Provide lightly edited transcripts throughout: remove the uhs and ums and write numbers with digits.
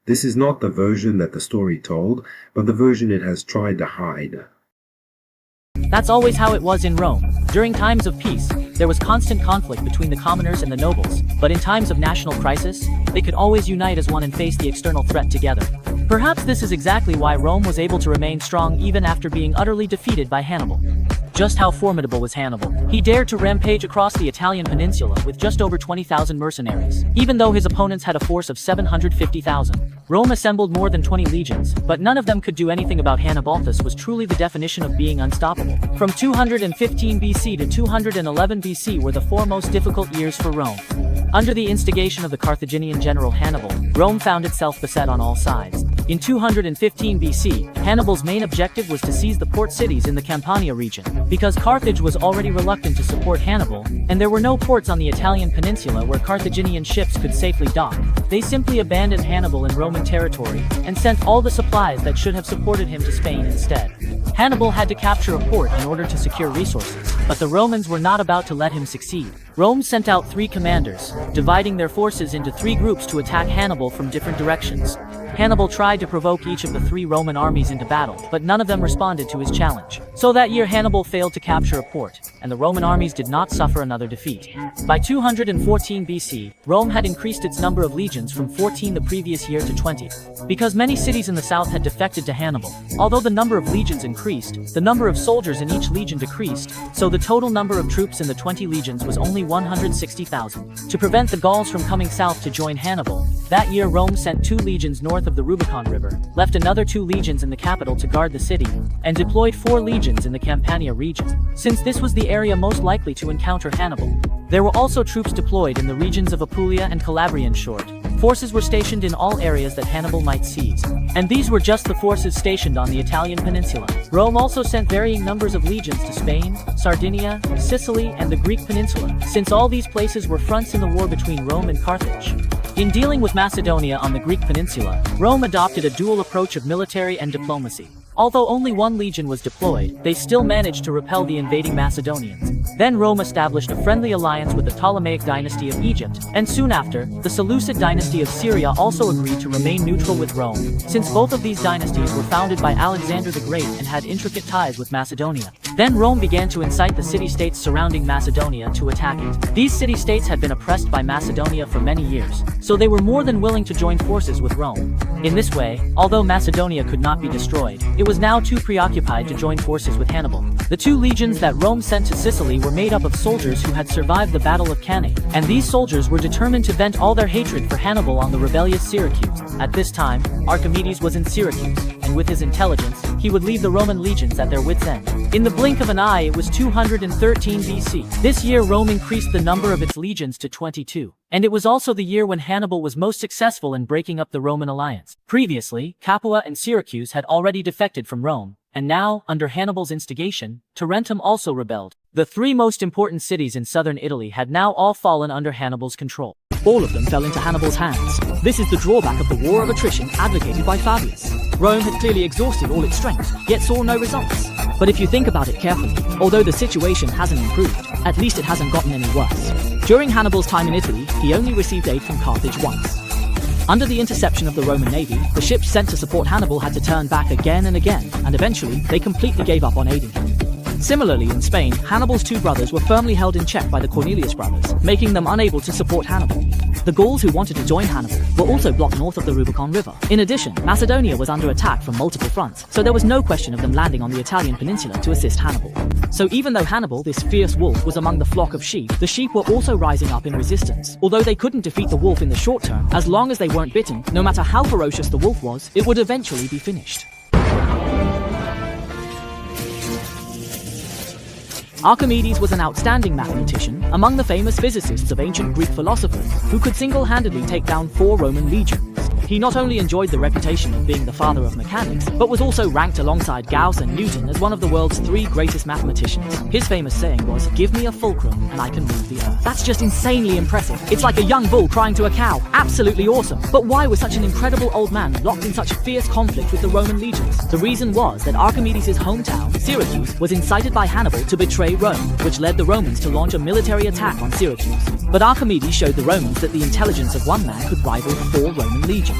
This is not the version that the story told, but the version it has tried to hide. That's always how it was in Rome. During times of peace, there was constant conflict between the commoners and the nobles, but in times of national crisis, they could always unite as one and face the external threat together. Perhaps this is exactly why Rome was able to remain strong even after being utterly defeated by Hannibal. Just how formidable was Hannibal? He dared to rampage across the Italian peninsula with just over 20,000 mercenaries, even though his opponents had a force of 750,000. Rome assembled more than 20 legions, but none of them could do anything about Hannibal. This was truly the definition of being unstoppable. From 215 BC to 211 BC were the four most difficult years for Rome. Under the instigation of the Carthaginian general Hannibal, Rome found itself beset on all sides. In 215 BC, Hannibal's main objective was to seize the port cities in the Campania region. Because Carthage was already reluctant to support Hannibal, and there were no ports on the Italian peninsula where Carthaginian ships could safely dock, they simply abandoned Hannibal in Roman territory and sent all the supplies that should have supported him to Spain instead. Hannibal had to capture a port in order to secure resources, but the Romans were not about to let him succeed. Rome sent out 3 commanders, dividing their forces into 3 groups to attack Hannibal from different directions. Hannibal tried to provoke each of the 3 Roman armies into battle, but none of them responded to his challenge. So that year Hannibal failed to capture a port, and the Roman armies did not suffer another defeat. By 214 BC, Rome had increased its number of legions from 14 the previous year to 20. Because many cities in the south had defected to Hannibal, although the number of legions increased, the number of soldiers in each legion decreased, so the total number of troops in the 20 legions was only 160,000. To prevent the Gauls from coming south to join Hannibal, that year Rome sent 2 legions north of the Rubicon River, left another 2 legions in the capital to guard the city, and deployed 4 legions in the Campania region, since this was the area most likely to encounter Hannibal. There were also troops deployed in the regions of Apulia and Calabria. In short, forces were stationed in all areas that Hannibal might seize, and these were just the forces stationed on the Italian peninsula. Rome also sent varying numbers of legions to Spain, Sardinia, Sicily, and the Greek peninsula, since all these places were fronts in the war between Rome and Carthage. In dealing with Macedonia on the Greek peninsula, Rome adopted a dual approach of military and diplomacy. Although only 1 legion was deployed, they still managed to repel the invading Macedonians. Then Rome established a friendly alliance with the Ptolemaic dynasty of Egypt, and soon after, the Seleucid dynasty of Syria also agreed to remain neutral with Rome, since both of these dynasties were founded by Alexander the Great and had intricate ties with Macedonia. Then Rome began to incite the city-states surrounding Macedonia to attack it. These city-states had been oppressed by Macedonia for many years, so they were more than willing to join forces with Rome. In this way, although Macedonia could not be destroyed, it was now too preoccupied to join forces with Hannibal. The 2 legions that Rome sent to Sicily were made up of soldiers who had survived the Battle of Cannae, and these soldiers were determined to vent all their hatred for Hannibal on the rebellious Syracuse. At this time, Archimedes was in Syracuse, and with his intelligence, he would leave the Roman legions at their wits' end. In the blink of an eye, it was 213 BC. This year Rome increased the number of its legions to 22. And it was also the year when Hannibal was most successful in breaking up the Roman alliance. Previously, Capua and Syracuse had already defected from Rome, and now, under Hannibal's instigation, Tarentum also rebelled. The 3 most important cities in southern Italy had now all fallen under Hannibal's control. All of them fell into Hannibal's hands. This is the drawback of the war of attrition advocated by Fabius. Rome had clearly exhausted all its strength, yet saw no results. But if you think about it carefully, although the situation hasn't improved, at least it hasn't gotten any worse. During Hannibal's time in Italy, he only received aid from Carthage once. Under the interception of the Roman navy, the ships sent to support Hannibal had to turn back again and again, and eventually, they completely gave up on aiding him. Similarly, in Spain, Hannibal's 2 brothers were firmly held in check by the Cornelius brothers, making them unable to support Hannibal. The Gauls who wanted to join Hannibal were also blocked north of the Rubicon River. In addition, Macedonia was under attack from multiple fronts, so there was no question of them landing on the Italian peninsula to assist Hannibal. So even though Hannibal, this fierce wolf, was among the flock of sheep, the sheep were also rising up in resistance. Although they couldn't defeat the wolf in the short term, as long as they weren't bitten, no matter how ferocious the wolf was, it would eventually be finished. Archimedes was an outstanding mathematician, among the famous physicists of ancient Greek philosophers, who could single-handedly take down 4 Roman legions. He not only enjoyed the reputation of being the father of mechanics, but was also ranked alongside Gauss and Newton as one of the world's 3 greatest mathematicians. His famous saying was, "Give me a fulcrum and I can move the earth." That's just insanely impressive. It's like a young bull crying to a cow. Absolutely awesome. But why was such an incredible old man locked in such fierce conflict with the Roman legions? The reason was that Archimedes' hometown, Syracuse, was incited by Hannibal to betray Rome, which led the Romans to launch a military attack on Syracuse. But Archimedes showed the Romans that the intelligence of one man could rival 4 Roman legions.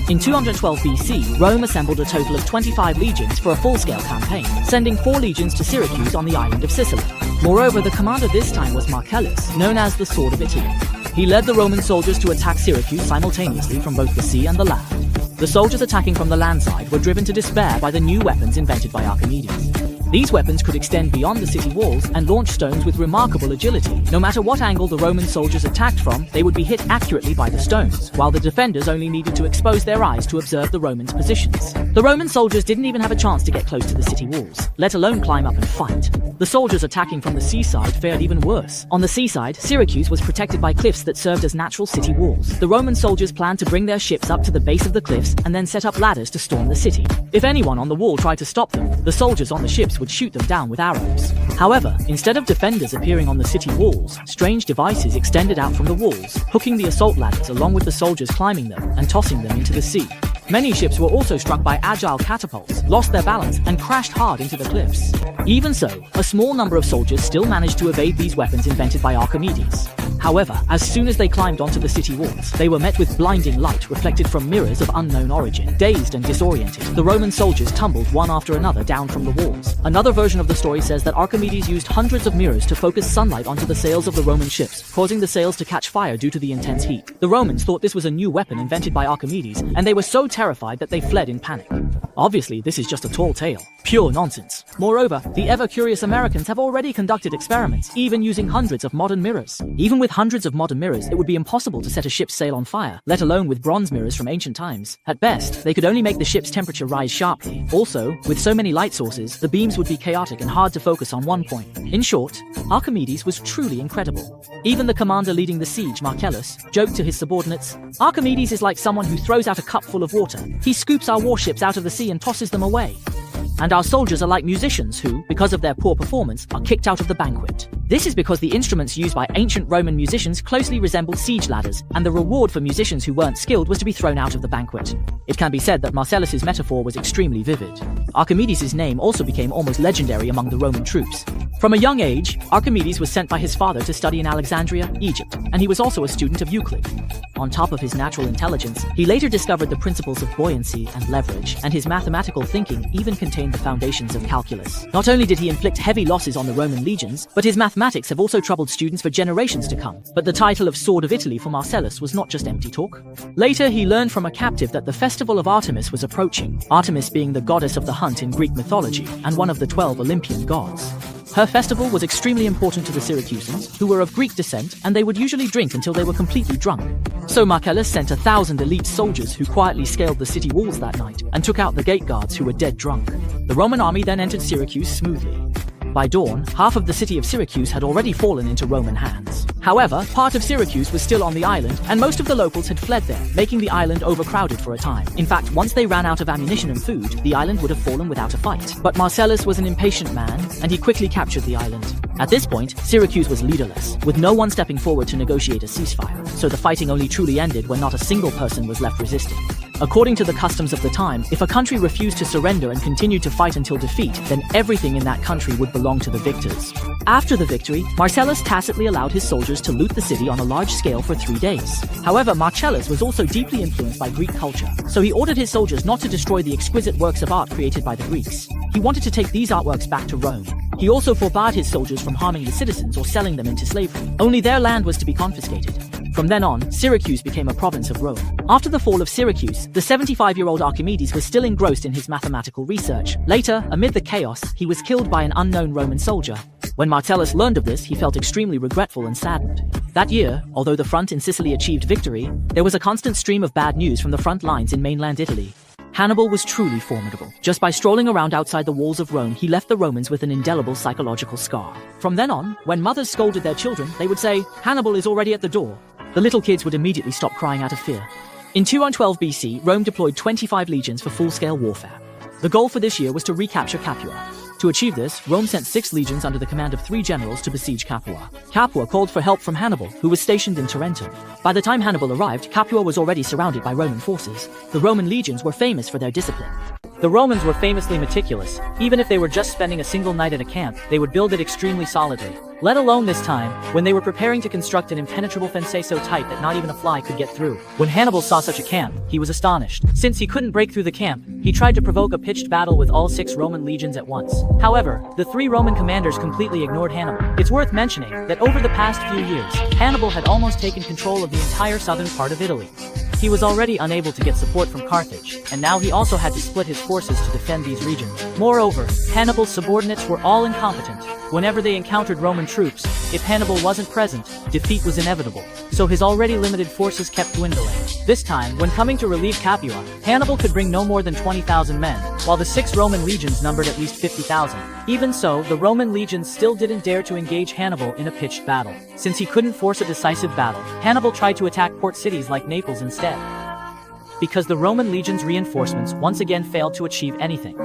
In 212 BC, Rome assembled a total of 25 legions for a full-scale campaign, sending 4 legions to Syracuse on the island of Sicily. Moreover, the commander this time was Marcellus, known as the Sword of Italy. He led the Roman soldiers to attack Syracuse simultaneously from both the sea and the land. The soldiers attacking from the land side were driven to despair by the new weapons invented by Archimedes. These weapons could extend beyond the city walls and launch stones with remarkable agility. No matter what angle the Roman soldiers attacked from, they would be hit accurately by the stones, while the defenders only needed to expose their eyes to observe the Romans' positions. The Roman soldiers didn't even have a chance to get close to the city walls, let alone climb up and fight. The soldiers attacking from the seaside fared even worse. On the seaside, Syracuse was protected by cliffs that served as natural city walls. The Roman soldiers planned to bring their ships up to the base of the cliffs and then set up ladders to storm the city. If anyone on the wall tried to stop them, the soldiers on the ships would shoot them down with arrows. However, instead of defenders appearing on the city walls, strange devices extended out from the walls, hooking the assault ladders along with the soldiers climbing them and tossing them into the sea. Many ships were also struck by agile catapults, lost their balance, and crashed hard into the cliffs. Even so, a small number of soldiers still managed to evade these weapons invented by Archimedes. However, as soon as they climbed onto the city walls, they were met with blinding light reflected from mirrors of unknown origin. Dazed and disoriented, the Roman soldiers tumbled one after another down from the walls. Another version of the story says that Archimedes used hundreds of mirrors to focus sunlight onto the sails of the Roman ships, causing the sails to catch fire due to the intense heat. The Romans thought this was a new weapon invented by Archimedes, and they were so terrified that they fled in panic. Obviously, this is just a tall tale. Pure nonsense. Moreover, the ever-curious Americans have already conducted experiments, even using hundreds of modern mirrors. Even with hundreds of modern mirrors, it would be impossible to set a ship's sail on fire, let alone with bronze mirrors from ancient times. At best, they could only make the ship's temperature rise sharply. Also, with so many light sources, the beams would be chaotic and hard to focus on one point. In short, Archimedes was truly incredible. Even the commander leading the siege, Marcellus, joked to his subordinates, "Archimedes is like someone who throws out a cup full of water. He scoops our warships out of the sea and tosses them away. And our soldiers are like musicians who, because of their poor performance, are kicked out of the banquet." This is because the instruments used by ancient Roman musicians closely resembled siege ladders, and the reward for musicians who weren't skilled was to be thrown out of the banquet. It can be said that Marcellus's metaphor was extremely vivid. Archimedes' name also became almost legendary among the Roman troops. From a young age, Archimedes was sent by his father to study in Alexandria, Egypt, and he was also a student of Euclid. On top of his natural intelligence, he later discovered the principles of buoyancy and leverage, and his mathematical thinking even contained the foundations of calculus. Not only did he inflict heavy losses on the Roman legions, but his mathematics have also troubled students for generations to come. But the title of Sword of Italy for Marcellus was not just empty talk. Later, he learned from a captive that the festival of Artemis was approaching, Artemis being the goddess of the hunt in Greek mythology, and one of the 12 Olympian gods. Her festival was extremely important to the Syracusans, who were of Greek descent, and they would usually drink until they were completely drunk. So Marcellus sent 1,000 elite soldiers who quietly scaled the city walls that night and took out the gate guards who were dead drunk. The Roman army then entered Syracuse smoothly. By dawn, half of the city of Syracuse had already fallen into Roman hands. However, part of Syracuse was still on the island, and most of the locals had fled there, making the island overcrowded for a time. In fact, once they ran out of ammunition and food, the island would have fallen without a fight. But Marcellus was an impatient man, and he quickly captured the island. At this point, Syracuse was leaderless, with no one stepping forward to negotiate a ceasefire, so the fighting only truly ended when not a single person was left resisting. According to the customs of the time, if a country refused to surrender and continued to fight until defeat, then everything in that country would belong to the victors. After the victory, Marcellus tacitly allowed his soldiers to loot the city on a large scale for 3 days. However, Marcellus was also deeply influenced by Greek culture, so he ordered his soldiers not to destroy the exquisite works of art created by the Greeks. He wanted to take these artworks back to Rome. He also forbade his soldiers from harming the citizens or selling them into slavery. Only their land was to be confiscated. From then on, Syracuse became a province of Rome. After the fall of Syracuse, the 75-year-old Archimedes was still engrossed in his mathematical research. Later, amid the chaos, he was killed by an unknown Roman soldier. When Marcellus learned of this, he felt extremely regretful and saddened. That year, although the front in Sicily achieved victory, there was a constant stream of bad news from the front lines in mainland Italy. Hannibal was truly formidable. Just by strolling around outside the walls of Rome, he left the Romans with an indelible psychological scar. From then on, when mothers scolded their children, they would say, "Hannibal is already at the door." The little kids would immediately stop crying out of fear. In 212 BC, Rome deployed 25 legions for full-scale warfare. The goal for this year was to recapture Capua. To achieve this, Rome sent 6 legions under the command of 3 generals to besiege Capua. Capua called for help from Hannibal, who was stationed in Tarentum. By the time Hannibal arrived, Capua was already surrounded by Roman forces. The Roman legions were famous for their discipline. The Romans were famously meticulous. Even if they were just spending a single night at a camp, they would build it extremely solidly. let alone this time, when they were preparing to construct an impenetrable fence so tight that not even a fly could get through. When Hannibal saw such a camp, he was astonished. Since he couldn't break through the camp, he tried to provoke a pitched battle with all 6 Roman legions at once. However, the 3 Roman commanders completely ignored Hannibal. It's worth mentioning that over the past few years, Hannibal had almost taken control of the entire southern part of Italy. He was already unable to get support from Carthage, and now he also had to split his forces to defend these regions. Moreover, Hannibal's subordinates were all incompetent. Whenever they encountered Roman troops, if Hannibal wasn't present, defeat was inevitable. So his already limited forces kept dwindling. This time, when coming to relieve Capua, Hannibal could bring no more than 20,000 men, while the 6 Roman legions numbered at least 50,000. Even so, the Roman legions still didn't dare to engage Hannibal in a pitched battle. Since he couldn't force a decisive battle, Hannibal tried to attack port cities like Naples instead. Because the Roman legion's reinforcements once again failed to achieve anything.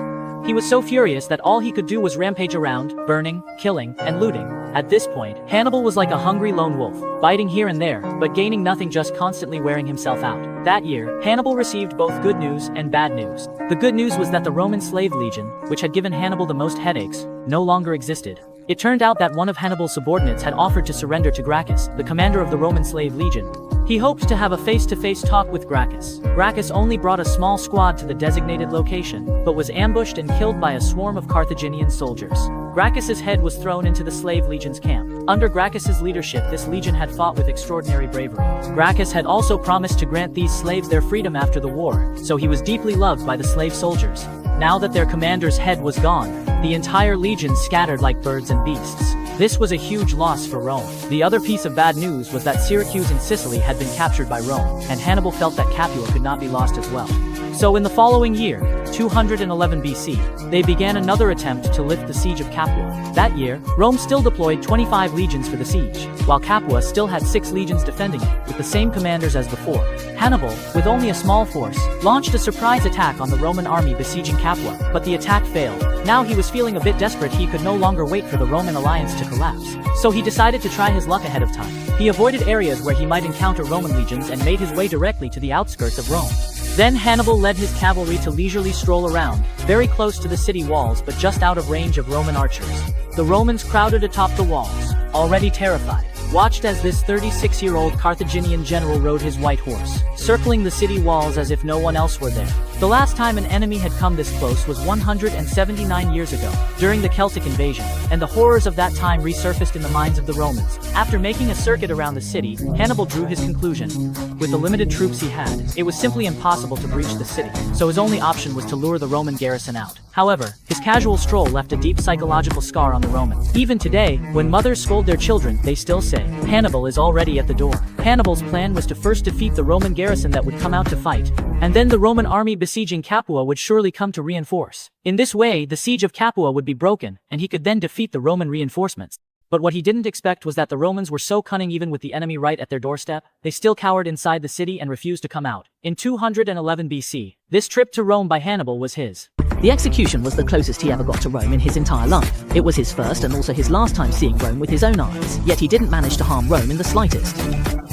He was so furious that all he could do was rampage around, burning, killing, and looting. At this point, Hannibal was like a hungry lone wolf, biting here and there, but gaining nothing, just constantly wearing himself out. That year, Hannibal received both good news and bad news. The good news was that the Roman slave legion, which had given Hannibal the most headaches, no longer existed. It turned out that one of Hannibal's subordinates had offered to surrender to Gracchus, the commander of the Roman slave legion. He hoped to have a face-to-face talk with Gracchus. Gracchus only brought a small squad to the designated location, but was ambushed and killed by a swarm of Carthaginian soldiers. Gracchus's head was thrown into the slave legion's camp. Under Gracchus's leadership, this legion had fought with extraordinary bravery. Gracchus had also promised to grant these slaves their freedom after the war, so he was deeply loved by the slave soldiers. Now that their commander's head was gone, the entire legion scattered like birds and beasts. This was a huge loss for Rome. The other piece of bad news was that Syracuse in Sicily had been captured by Rome, and Hannibal felt that Capua could not be lost as well. So in the following year, 211 BC, they began another attempt to lift the siege of Capua. That year, Rome still deployed 25 legions for the siege, while Capua still had 6 legions defending it, with the same commanders as before. Hannibal, with only a small force, launched a surprise attack on the Roman army besieging Capua, but the attack failed. Now he was feeling a bit desperate. He could no longer wait for the Roman alliance to collapse, so he decided to try his luck ahead of time. He avoided areas where he might encounter Roman legions and made his way directly to the outskirts of Rome. Then Hannibal led his cavalry to leisurely stroll around, very close to the city walls but just out of range of Roman archers. The Romans crowded atop the walls, already terrified, watched as this 36-year-old Carthaginian general rode his white horse, circling the city walls as if no one else were there. The last time an enemy had come this close was 179 years ago, during the Celtic invasion, and the horrors of that time resurfaced in the minds of the Romans. After making a circuit around the city, Hannibal drew his conclusion. With the limited troops he had, it was simply impossible to breach the city, so his only option was to lure the Roman garrison out. However, his casual stroll left a deep psychological scar on the Romans. Even today, when mothers scold their children, they still say, "Hannibal is already at the door." Hannibal's plan was to first defeat the Roman garrison that would come out to fight, and then the Roman army besieging Capua would surely come to reinforce. In this way, the siege of Capua would be broken, and he could then defeat the Roman reinforcements. But what he didn't expect was that the Romans were so cunning. Even with the enemy right at their doorstep, they still cowered inside the city and refused to come out. In 211 BC, this trip to Rome by Hannibal was his. The execution was the closest he ever got to Rome in his entire life. It was his first and also his last time seeing Rome with his own eyes, yet he didn't manage to harm Rome in the slightest.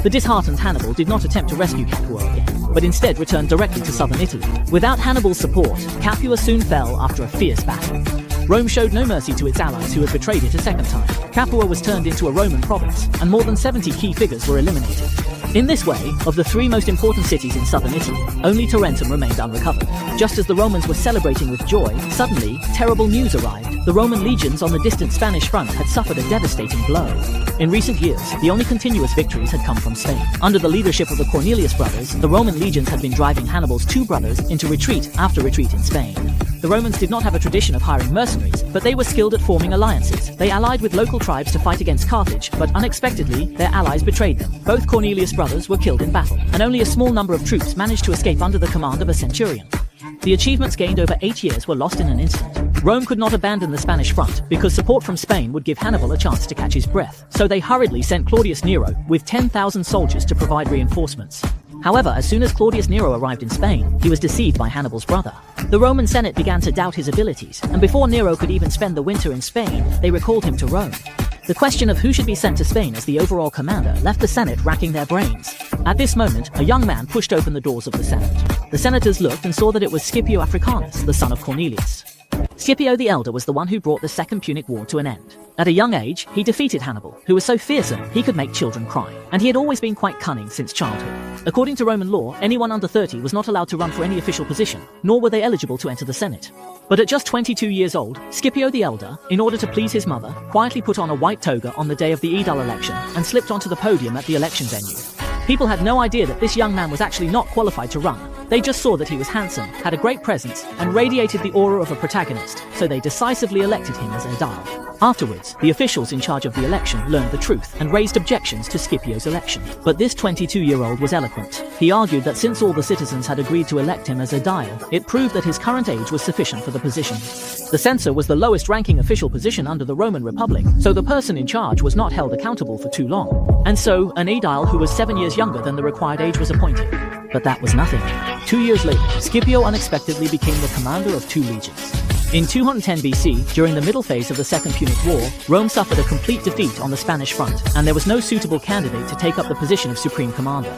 The disheartened Hannibal did not attempt to rescue Capua again, but instead returned directly to southern Italy. Without Hannibal's support, Capua soon fell after a fierce battle. Rome showed no mercy to its allies who had betrayed it a second time. Capua was turned into a Roman province, and more than 70 key figures were eliminated. In this way, of the 3 most important cities in southern Italy, only Tarentum remained unrecovered. Just as the Romans were celebrating with joy, suddenly, terrible news arrived. The Roman legions on the distant Spanish front had suffered a devastating blow. In recent years, the only continuous victories had come from Spain. Under the leadership of the Cornelius brothers, the Roman legions had been driving Hannibal's 2 brothers into retreat after retreat in Spain. The Romans did not have a tradition of hiring mercenaries, but they were skilled at forming alliances. They allied with local tribes to fight against Carthage, but unexpectedly, their allies betrayed them. Both Cornelius brothers were killed in battle, and only a small number of troops managed to escape under the command of a centurion. The achievements gained over 8 years were lost in an instant. Rome could not abandon the Spanish front, because support from Spain would give Hannibal a chance to catch his breath. So they hurriedly sent Claudius Nero with 10,000 soldiers to provide reinforcements. However, as soon as Claudius Nero arrived in Spain, he was deceived by Hannibal's brother. The Roman Senate began to doubt his abilities, and before Nero could even spend the winter in Spain, they recalled him to Rome. The question of who should be sent to Spain as the overall commander left the Senate racking their brains. At this moment, a young man pushed open the doors of the Senate. The senators looked and saw that it was Scipio Africanus, the son of Cornelius. Scipio the Elder was the one who brought the Second Punic War to an end. At a young age, he defeated Hannibal, who was so fearsome he could make children cry, and he had always been quite cunning since childhood. According to Roman law, anyone under 30 was not allowed to run for any official position, nor were they eligible to enter the Senate. But at just 22 years old, Scipio the Elder, in order to please his mother, quietly put on a white toga on the day of the Aedile election and slipped onto the podium at the election venue. People had no idea that this young man was actually not qualified to run. They just saw that he was handsome, had a great presence, and radiated the aura of a protagonist, so they decisively elected him as Aedile. Afterwards, the officials in charge of the election learned the truth and raised objections to Scipio's election. But this 22-year-old was eloquent. He argued that since all the citizens had agreed to elect him as Aedile, it proved that his current age was sufficient for the position. The censor was the lowest-ranking official position under the Roman Republic, so the person in charge was not held accountable for too long. And so, an Aedile who was 7 years younger than the required age was appointed. But that was nothing. 2 years later, Scipio unexpectedly became the commander of 2 legions. In 210 BC, during the middle phase of the Second Punic War, Rome suffered a complete defeat on the Spanish front, and there was no suitable candidate to take up the position of supreme commander.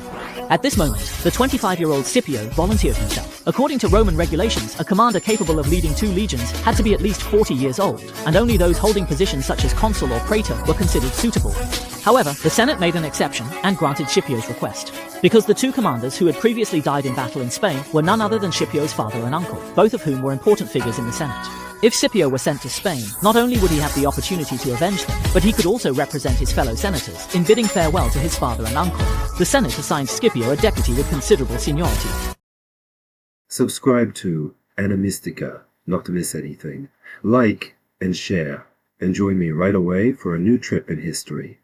At this moment, the 25-year-old Scipio volunteered himself. According to Roman regulations, a commander capable of leading 2 legions had to be at least 40 years old, and only those holding positions such as consul or praetor were considered suitable. However, the Senate made an exception and granted Scipio's request, because the 2 commanders who had previously died in battle in Spain were none other than Scipio's father and uncle, both of whom were important figures in the Senate. If Scipio were sent to Spain, not only would he have the opportunity to avenge them, but he could also represent his fellow senators in bidding farewell to his father and uncle. The Senate assigned Scipio a deputy with considerable seniority. Subscribe to Animystika not to miss anything. Like and share, and join me right away for a new trip in history.